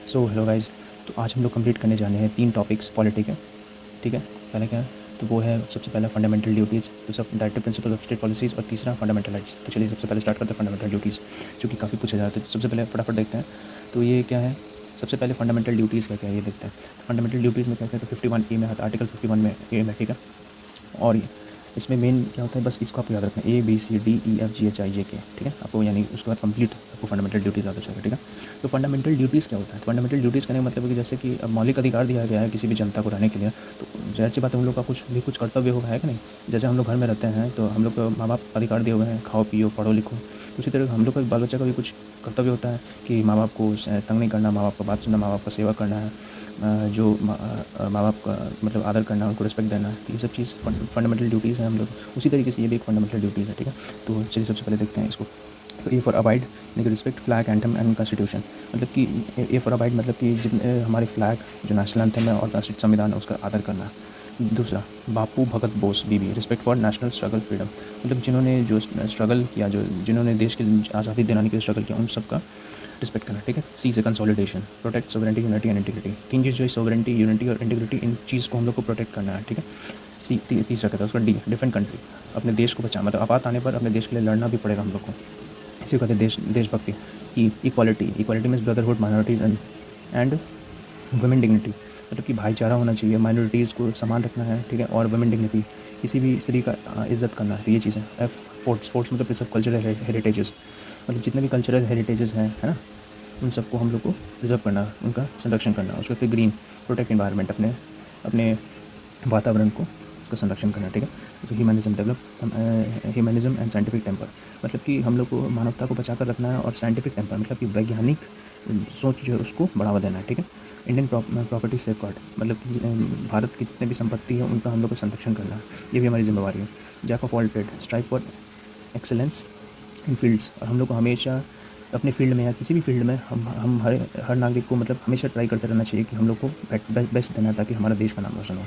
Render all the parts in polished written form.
So hello guys. तो आज हम लोग कंप्लीट करने जाने हैं 3 टॉपिक्स पॉलिटी के। ठीक है, पहले क्या है तो वो है सबसे पहला फंडामेंटल ड्यूटीज़, दूसरा directive principle of state policies और तीसरा फंडामेंटल राइट्स। तो चलिए सबसे पहले स्टार्ट करते हैं फंडामेंटल ड्यूटीज़, जो कि काफ़ी पूछा जाता है। तो सबसे पहले फटाफट देखते हैं। तो ये क्या है, सबसे पहले फंडामेंटल ड्यूटीज़ क्या क्या है ये देखते हैं। तो फंडामेंटल ड्यूटीज़ में क्या क्या है, तो 51 ए में आता है, आर्टिकल 51 में ए में। ठीक है, और इसमें मेन क्या होता है, बस इसको आपको याद रखना है, ABCDEFGHIJK। ठीक है, आपको यानी उसके बाद कंप्लीट आपको फंडामेंटल ड्यूटीज़ आता है। ठीक है, तो फंडामेंटल ड्यूटीज़ क्या होता है, फंडामेंटल ड्यूटीज़ करने का मतलब है कि जैसे कि अब मौलिक अधिकार दिया गया है किसी भी जनता को रहने के लिए, तो ज़ाहिर सी बात है उन लोग का कुछ कर्तव्य होगा, है कि नहीं। जैसे हम लोग घर में रहते हैं तो हम लोग को माँ बाप अधिकार दिए हुए हैं, खाओ पियो पढ़ो लिखो। उसी तरह हम लोग का बाल बच्चा का भी कुछ कर्तव्य होता है कि माँ बाप को तंग नहीं करना, माँ बाप का बात सुनना, माँ बाप का सेवा करना है, जो माँ बाप का मतलब आदर करना, उनको रिस्पेक्ट देना। तो ये सब चीज़ फंडामेंटल ड्यूटीज़ हैं हम लोग। उसी तरीके से ये भी एक फंडामेंटल ड्यूटीज़ है। ठीक है, तो चलिए सबसे पहले देखते हैं इसको। तो ए फॉर अबाइड यानी कि respect flag anthem and constitution, मतलब कि ए फॉर अबाइड मतलब कि जितने हमारे फ्लैग जो नेशनल एंथम है और संविधान है उसका आदर करना। दूसरा, बापू भगत बोस बीबी, respect for national struggle freedom, मतलब जिन्होंने जो स्ट्रगल किया, जो जिन्होंने देश की आज़ादी दिलाने के लिए स्ट्रगल किया, उन सबका रिस्पेक्ट करना। ठीक है, सी से consolidation, protect sovereignty unity and integrity. 3 चीज़ जो है, सोवरेंटी यूनिटी और इंटीग्रिटी, इन चीज़ को हम लोग को प्रोटेक्ट करना है। ठीक है, तीसरा कहता है उसका डी, डिफेंड कंट्री, अपने देश को बचाना, मतलब आपात आने पर अपने देश के लिए लड़ना भी पड़ेगा हम लोग को। इसी को कहते हैं देशभक्ति। Equality, equality means brotherhood minorities and women dignity, मतलब कि भाईचारा होना चाहिए, माइनॉरिटीज़ को समान रखना है। ठीक है, और वुमेन डिग्निटी, किसी भी स्त्री का इज़्ज़त करना है। तो ये चीज़ें। फोर्ट्स मतलब प्रिजर्व कल्चरल हेरिटेजेस, मतलब जितने भी कल्चरल हेरिटेजेस हैं, है ना, उन सबको हम लोग को प्रिजर्व करना, उनका संरक्षण करना। उसके बाद ग्रीन, प्रोटेक्ट इन्वायरमेंट, अपने अपने वातावरण को उसका संरक्षण करना। ठीक है, तो humanism develop humanism and scientific temper, मतलब कि हम लोग को मानवता को बचा कर रखना है, और साइंटिफिक टेम्पर मतलब कि वैज्ञानिक सोच जो है उसको बढ़ावा देना है। ठीक है, इंडियन प्रॉपर्टी सेफगार्ड, मतलब कि भारत की जितने भी संपत्ति है उनका हम लोग को संरक्षण करना है, ये भी हमारी जिम्मेवारी है। Jack of all trade, strive for excellence in fields, और हम लोग को हमेशा अपने फील्ड में या किसी भी फील्ड में हम हर नागरिक को मतलब हमेशा ट्राई करते रहना चाहिए कि हम लोग को बेस्ट देना है, ताकि हमारा देश का नाम रोशन हो।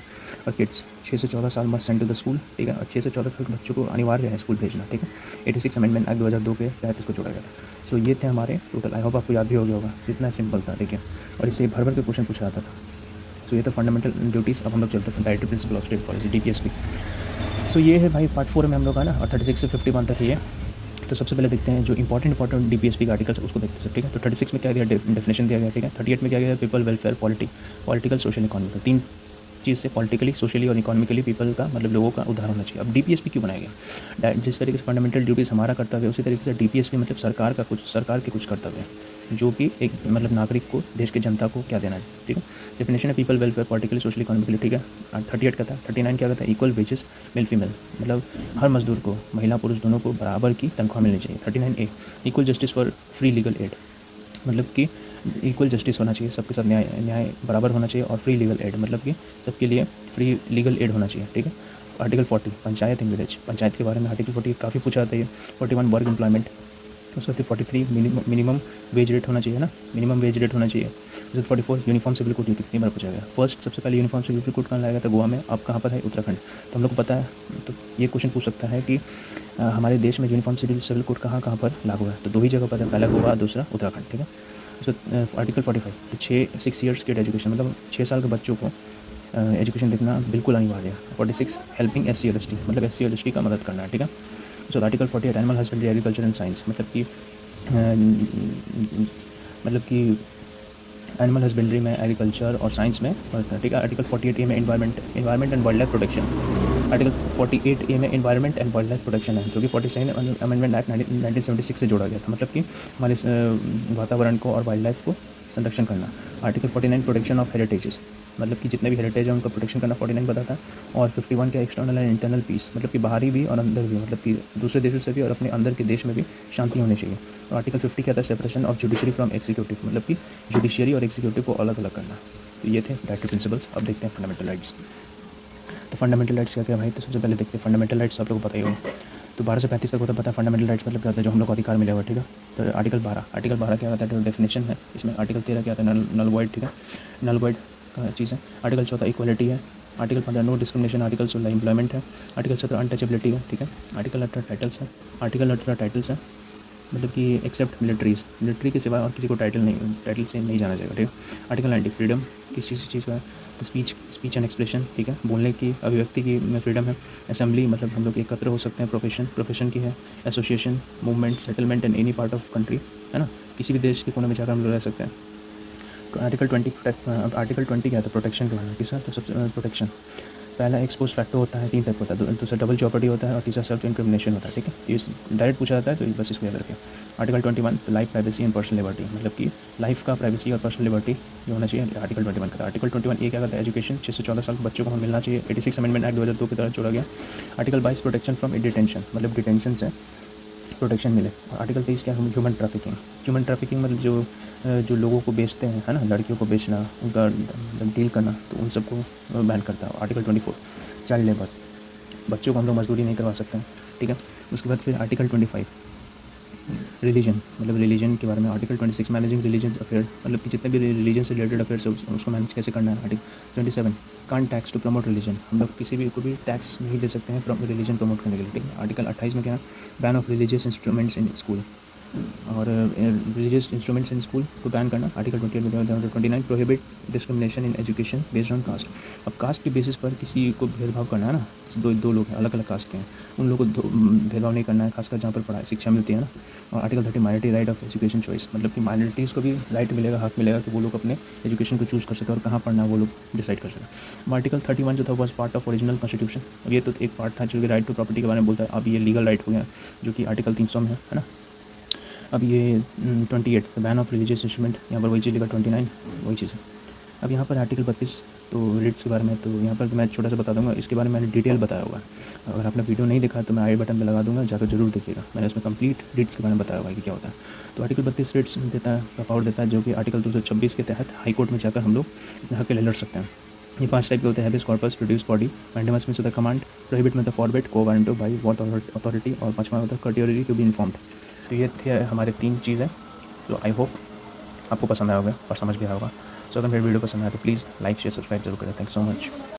और किड्स 6 से 14 साल must send to the school. ठीक है, और 6 से 14 साल के बच्चों को अनिवार्य है स्कूल भेजना। ठीक है, 86 अमेंडमेंट एक्ट 2002 के तहत इसको जोड़ा गया था। सो ये थे हमारे टोटल, आई होप आपको याद भी हो गया होगा, इतना सिंपल था। ठीक है, और इससे भर भर के क्वेश्चन पूछा जाता था। सो ये तो फंडामेंटल ड्यूटीज़। अब हम लोग चलते हैं directive principle of state policy, DPS की। सो ये है भाई पार्ट 4 में हम लोग का ना, और 36 से 51 तक ये। तो सबसे पहले देखते हैं जो इंपॉर्टेंट DPSP के आर्टिकल्स है उसको देखते हैं। ठीक है, तो 36 में क्या दिया, डेफिनेशन दिया गया। ठीक है, 38 में क्या गया, people welfare political social economical, 3 चीज़ से पॉलिटिकली सोशली और इकोनॉमिकली पीपल का मतलब लोगों का उद्धार होना चाहिए। अब DPSP क्यों बनाया गया, जिस तरीके से फंडामेंटल ड्यूटीज़ हमारा कर्तव्य है, उसी तरीके से DPSP मतलब सरकार के कुछ कर्तव्य हैं, जो कि एक मतलब नागरिक को, देश की जनता को क्या देना है। ठीक है, डेफिनेशन है people welfare politically socially economically. ठीक है, 38 कहता है। 39 क्या कहता है, इक्वल वेजेस मेल फीमेल, मतलब हर मजदूर को, महिला पुरुष दोनों को बराबर की तनख्वाह मिलनी चाहिए। 39A, equal justice for free legal aid, मतलब कि इक्वल जस्टिस होना चाहिए, सबके साथ न्याय बराबर होना चाहिए। और फ्री लीगल एड मतलब कि सबके लिए फ्री लीगल एड होना चाहिए। ठीक है, article 40 panchayat in village, panchayat के बारे में आर्टिकल 40 काफ़ी पूछा जाता है। 41 वर्क एम्प्लॉयमेंट, उसके बाद 43 मिनिमम वेज रेट होना चाहिए ना, मिनिमम वेज रेट होना चाहिए। उसके 44 यूनिफॉर्म सिविल कोड, कितनी बार पूछा गया। फर्स्ट सबसे पहले यूनिफॉर्म सिविल कोड कहाँ लाया गया था, गोवा में। अब कहाँ पर है, उत्तराखंड। तो हम लोग को पता है, तो ये क्वेश्चन पूछ सकता है कि हमारे देश में यूनिफॉर्म सिविल कोड कहाँ कहाँ पर लागू है। तो 2 ही जगह पर है, पहला गोवा, दूसरा उत्तराखंड। ठीक है, उसके आर्टिकल 45, तो 6 ईयर्स की एजुकेशन, मतलब 6 साल के बच्चों को एजुकेशन देखना बिल्कुल अनिवार्य है। 46 हेल्पिंग SC और ST, मतलब SC और ST का मदद करना है। ठीक है, so article 48 animal husbandry agriculture and science, मतलब कि एनिमल हस्बेंड्री में, एग्रीकल्चर और साइंस में। ठीक है, आर्टिकल 48A में environment and wild life protection, article 48A में environment and wild life protection है, जो कि 42 अमेंडमेंट एक्ट 1976 से जोड़ा गया था, मतलब कि हमारे वातावरण को और वाइल्ड लाइफ को संरक्षण करना। आर्टिकल 49 प्रोटेक्शन ऑफ हेरिटेजेस, मतलब कि जितने भी हेरिटेज है उनका प्रोटेक्शन करना, 49 बताता है। और 51 का एक्सटर्नल एंड इंटरनल पीस, मतलब कि बाहरी भी और अंदर भी, मतलब कि दूसरे देशों से भी और अपने अंदर के देश में भी शांति होनी चाहिए। और आर्टिकल 50 कहता है separation of judiciary from executive, मतलब कि जुडिशियरी और एग्जीक्यूटिव को अलग अलग करना। तो ये थे डायरेक्टिव प्रिंसिपल्स। अब देखते हैं फंडामेंटल राइट्स। तो फंडामेंटल राइट्स क्या क्या भाई, तो सबसे पहले देखते हैं फंडामेंटल राइट्स, आप लोगों को पता ही होगा। तो 12 से 35 तक होता है, पता है फंडामेंटल राइट्स मतलब क्या होता है, जो हम लोग को अधिकार मिले हुआ। ठीक है, तो आर्टिकल 12 क्या होता है, तो डेफिनेशन है इसमें। आर्टिकल 13 क्या होता है, नल वॉइड। ठीक है, नल वॉइड का चीज़ है। आर्टिकल 14 इक्वलिटी है। Article 15 no discrimination. Article 16 employment है। आर्टिकल 17 अनटचेबिलिटी है। ठीक है, आर्टिकल 18 टाइटल्स है। आर्टिकल 18 टाइटल्स है। मतलब कि एक्सेप्ट मिलिट्री के सिवा और किसी को टाइटल से नहीं जाना जाएगा, ठीक है। आर्टिकल 90 फ्रीडम किस चीज़ का है, तो स्पीच एंड एक्सप्रेशन, ठीक है, बोलने की अभिव्यक्ति की में फ्रीडम है। असेंबली मतलब हम लोग एकत्र हो सकते हैं, प्रोफेशन की है। Association, movement, settlement in any part of country, है ना, किसी भी देश के कोने में जाकर हम लोग रह सकते हैं। तो आर्टिकल 20 क्या है, तो प्रोटेक्शन के बारे में, किसका, तो सबसे प्रोटेक्शन। पहला एक्सपोज फैक्टर होता है, 3 टाइप होता है, दूसरा डबल चौपर्टी होता है और तीसरा सेल्फ इंक्रिमिनेशन होता है, ठीक है। तो ये डायरेक्ट पूछा जाता है, तो बस इसको याद रखें। आर्टिकल 21 तो life, privacy and personal liberty, मतलब कि लाइफ का प्राइवेसी और पर्सनल लिबर्टी जो होना चाहिए, आर्टिकल 21 का। आर्टिकल 21 ये क्या करता है, एजुकेशन 6 से 14 साल के बच्चों को मिलना चाहिए, 86 अमेंडमेंट एक्ट 2002 की तरह जोड़ा गया। आर्टिकल 22 प्रोटेक्शन फ्रॉम डिटेंशन, मतलब डिटेंशन से प्रोटेक्शन मिले। और आर्टिकल 23 क्या है, ह्यूमन ट्रैफिकिंग मतलब जो लोगों को बेचते हैं, है ना, लड़कियों को बेचना, उनका डील करना, तो उन सबको बैन करता है। आर्टिकल 24 चाइल्ड लेबर, बच्चों को हम लोग मजदूरी नहीं करवा सकते हैं, ठीक है। उसके बाद फिर आर्टिकल 25 रिलीजन, मतलब रिलीजन के बारे में। आर्टिकल 26 मैनेजिंग रिलीजन अफेयर, मतलब कि जितने भी रिलीजन से रिलेटेड अफेयर्स है उसको मैनेज कैसे करना है। Article 27 can't tax to promote religion, हम लोग किसी भी को भी टैक्स नहीं दे सकते हैं रिलीजन प्रमोट करने के लिए, ठीक है। आर्टिकल 28 में क्या है, ban of religious instruments in school, और रिलीजियस इंस्ट्रूमेंट्स इन स्कूल को बैन करना। Article 29 prohibit discrimination in education based on caste, अब कास्ट के बेसिस पर किसी को भेदभाव करना है ना, दो लोग हैं अलग अलग कास्ट के हैं, उन लोगों को भेदभाव नहीं करना है, खासकर जहाँ पर पढ़ाई शिक्षा मिलती है ना। और article 30 minority right of education choice, मतलब कि माइनॉरिटीज़ को भी राइट मिलेगा, हक मिलेगा कि वो लोग अपने एजुकेशन को चूज़ कर सकें और कहाँ पढ़ना है वो लोग डिसाइड कर सकें। आर्टिकल 31 जो था was part of original constitution, अब ये तो एक पार्ट था जो कि राइट टू प्रॉपर्टी के बारे में बोलता है, अब ये लीगल राइट हो गया जो कि आर्टिकल 300 में है ना। अब ये 28 बैन ऑफ रिलीजियस इंस्ट्रूमेंट, यहाँ पर वही चीज़ लिखा, 29 वही चीज़ है। अब यहाँ पर आर्टिकल 32 तो रिट्स के बारे में, तो यहाँ पर मैं छोटा सा बता दूंगा, इसके बारे में मैंने डिटेल बताया होगा। अगर आपने वीडियो नहीं देखा तो मैं आई बटन पे लगा दूंगा, जाकर जरूर देखिएगा, मैंने उसमें कंप्लीट रिट्स के बारे में बताया हुआ है कि क्या होता है। तो आर्टिकल 32 रिट्स देता है, पावर देता है, जो कि आर्टिकल 226 के तहत हाई कोर्ट में जाकर हम लोग अपने हक के लिए लड़ सकते हैं। ये 5 टाइप के होते हैं, habeas corpus, produce body, mandamus means होता है कमांड, प्रोहिबिट मतलब फॉरबिट, को वारंटो बाई वॉट अथॉरिटी, और 5वां होता है कर्टियरी टू बी इन्फॉर्म्ड। तो ये थे हमारे 3 चीज़ें। तो आई होप आपको पसंद आया होगा और समझ भी आया होगा। सो अगर मेरी वीडियो पसंद आया तो प्लीज़ लाइक शेयर सब्सक्राइब जरूर करें। Thank you so much.